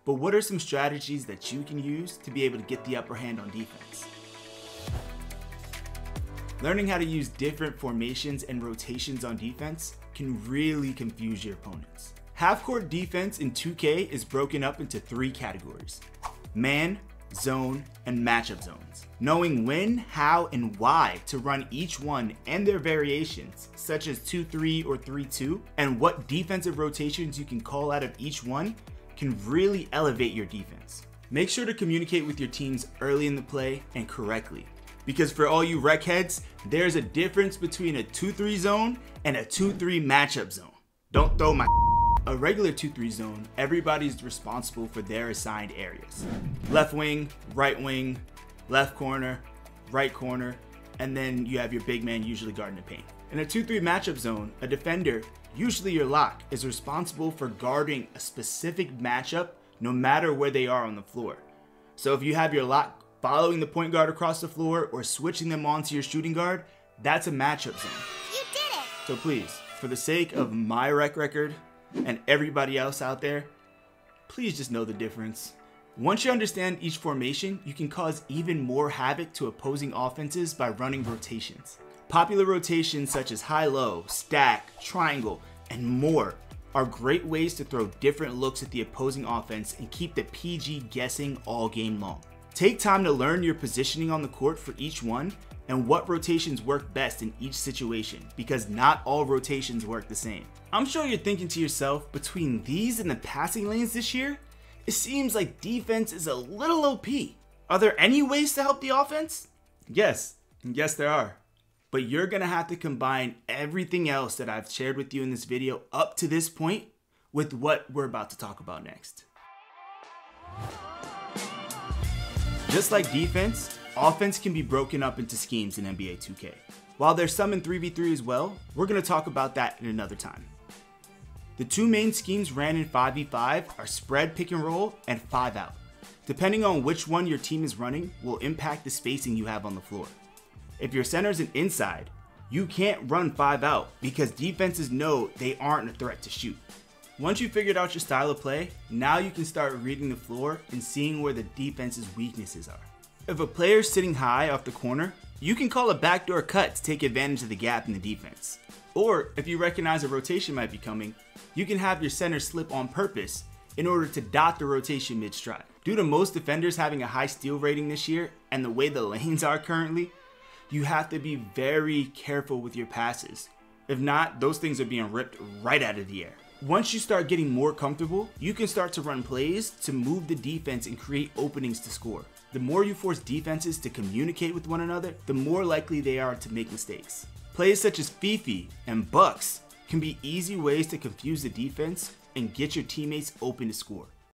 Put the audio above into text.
but what are some strategies that you can use to be able to get the upper hand on defense? Learning how to use different formations and rotations on defense can really confuse your opponents. Half-court defense in 2K is broken up into 3 categories: man, zone, and matchup zones. Knowing when, how, and why to run each one and their variations, such as 2-3 or 3-2, and what defensive rotations you can call out of each one can really elevate your defense. Make sure to communicate with your teams early in the play and correctly, because for all you rec heads, there's a difference between a 2-3 zone and a 2-3 matchup zone. Don't throw my A regular 2-3 zone, everybody's responsible for their assigned areas. Left wing, left corner, right corner, and then you have your big man usually guarding the paint. In a 2-3 matchup zone, a defender, usually your lock, is responsible for guarding a specific matchup no matter where they are on the floor. So if you have your lock following the point guard across the floor or switching them onto your shooting guard, that's a matchup zone. You did it! So please, for the sake of my rec record and everybody else out there, please just know the difference. Once you understand each formation, you can cause even more havoc to opposing offenses by running rotations. Popular rotations such as high-low, stack, triangle, and more are great ways to throw different looks at the opposing offense and keep the PG guessing all game long. Take time to learn your positioning on the court for each one and what rotations work best in each situation, because not all rotations work the same. I'm sure you're thinking to yourself, between these and the passing lanes this year, it seems like defense is a little OP. Are there any ways to help the offense? Yes there are. But you're gonna have to combine everything else that I've shared with you in this video up to this point with what we're about to talk about next. Just like defense, offense can be broken up into schemes in NBA 2K. While there's some in 3v3 as well, we're going to talk about that in another time. The 2 main schemes ran in 5v5 are spread pick and roll and 5 out. Depending on which one your team is running will impact the spacing you have on the floor. If your center's an inside, you can't run 5 out because defenses know they aren't a threat to shoot. Once you figured out your style of play, now you can start reading the floor and seeing where the defense's weaknesses are. If a player's sitting high off the corner, you can call a backdoor cut to take advantage of the gap in the defense. Or if you recognize a rotation might be coming, you can have your center slip on purpose in order to dot the rotation mid-stride. Due to most defenders having a high steal rating this year and the way the lanes are currently, you have to be very careful with your passes. If not, those things are being ripped right out of the air. Once you start getting more comfortable, you can start to run plays to move the defense and create openings to score. The more you force defenses to communicate with one another, the more likely they are to make mistakes. Plays such as Fifi and Bucks can be easy ways to confuse the defense and get your teammates open to score.